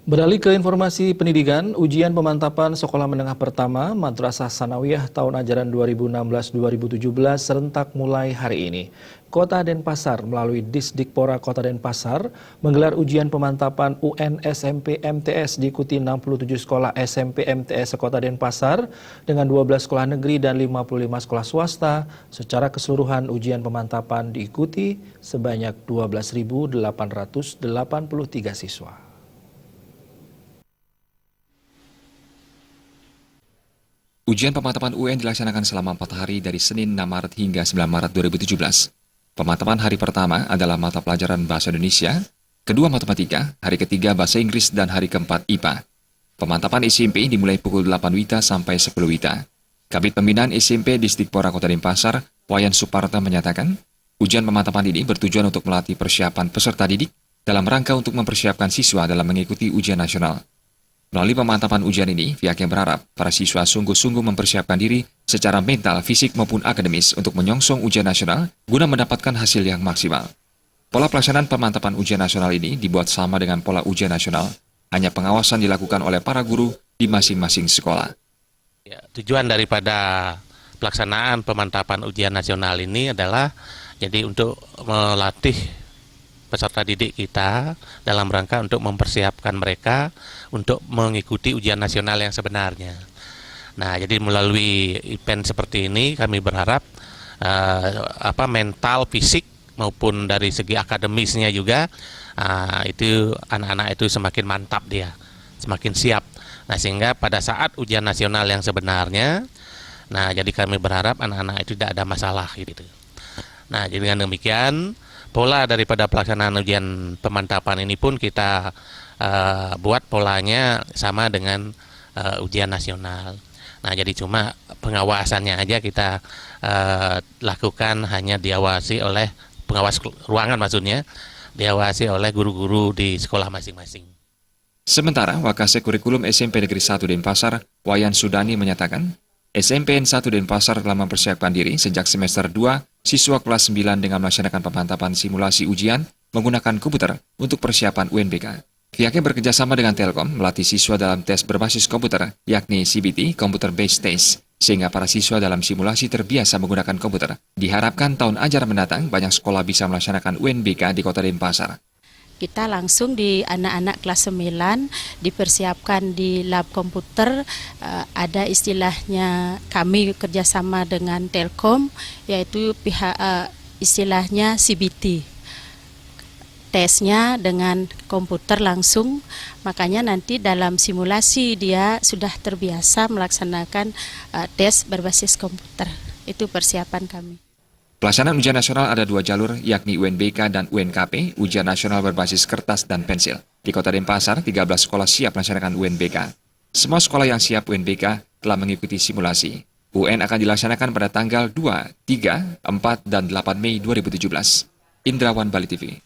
Beralih ke informasi pendidikan, ujian pemantapan sekolah menengah pertama Madrasah Sanawiyah tahun ajaran 2016-2017 serentak mulai hari ini. Kota Denpasar melalui Disdikpora Kota Denpasar menggelar ujian pemantapan UN SMP MTS diikuti 67 sekolah SMP MTS Kota Denpasar dengan 12 sekolah negeri dan 55 sekolah swasta. Secara keseluruhan ujian pemantapan diikuti sebanyak 12.883 siswa. Ujian pemantapan UN dilaksanakan selama 4 hari dari Senin 6 Maret hingga 9 Maret 2017. Pemantapan hari pertama adalah mata pelajaran Bahasa Indonesia, kedua Matematika, hari ketiga Bahasa Inggris, dan hari keempat IPA. Pemantapan SMP dimulai pukul 8 WITA sampai 10 WITA. Kabid Pembinaan SMP Disdikpora Kota Denpasar, Wayan Suparta menyatakan, ujian pemantapan ini bertujuan untuk melatih persiapan peserta didik dalam rangka untuk mempersiapkan siswa dalam mengikuti ujian nasional. Melalui pemantapan ujian ini, pihaknya berharap para siswa sungguh-sungguh mempersiapkan diri secara mental, fisik maupun akademis untuk menyongsong ujian nasional guna mendapatkan hasil yang maksimal. Pola pelaksanaan pemantapan ujian nasional ini dibuat sama dengan pola ujian nasional, hanya pengawasan dilakukan oleh para guru di masing-masing sekolah. Ya, tujuan daripada pelaksanaan pemantapan ujian nasional ini adalah jadi untuk melatih peserta didik kita dalam rangka untuk mempersiapkan mereka untuk mengikuti ujian nasional yang sebenarnya. Nah, jadi melalui event seperti ini kami berharap mental, fisik maupun dari segi akademisnya juga itu anak-anak itu semakin mantap dia, semakin siap. Nah, sehingga pada saat ujian nasional yang sebenarnya, nah jadi kami berharap anak-anak itu tidak ada masalah gitu. Nah, jadi dengan demikian pola daripada pelaksanaan ujian pemantapan ini pun kita buat polanya sama dengan ujian nasional. Nah, jadi cuma pengawasannya aja kita lakukan hanya diawasi oleh pengawas ruangan maksudnya, diawasi oleh guru-guru di sekolah masing-masing. Sementara, Wakasek Kurikulum SMP Negeri 1 Denpasar, Wayan Sudani menyatakan, SMPN 1 Denpasar telah mempersiapkan diri sejak semester 2, siswa kelas 9 dengan melaksanakan pemantapan simulasi ujian menggunakan komputer untuk persiapan UNBK. Pihaknya bekerjasama dengan Telkom melatih siswa dalam tes berbasis komputer, yakni CBT, Computer Based Test, sehingga para siswa dalam simulasi terbiasa menggunakan komputer. Diharapkan tahun ajaran mendatang banyak sekolah bisa melaksanakan UNBK di Kota Denpasar. Kita langsung di anak-anak kelas 9 dipersiapkan di lab komputer, ada istilahnya kami kerjasama dengan Telkom, yaitu pihak istilahnya CBT. Tesnya dengan komputer langsung, makanya nanti dalam simulasi dia sudah terbiasa melaksanakan tes berbasis komputer. Itu persiapan kami. Pelaksanaan ujian nasional ada 2 jalur, yakni UNBK dan UNKP, ujian nasional berbasis kertas dan pensil. Di Kota Denpasar, 13 sekolah siap melaksanakan UNBK. Semua sekolah yang siap UNBK telah mengikuti simulasi. UN akan dilaksanakan pada tanggal 2, 3, 4, dan 8 Mei 2017. Indrawan Bali TV.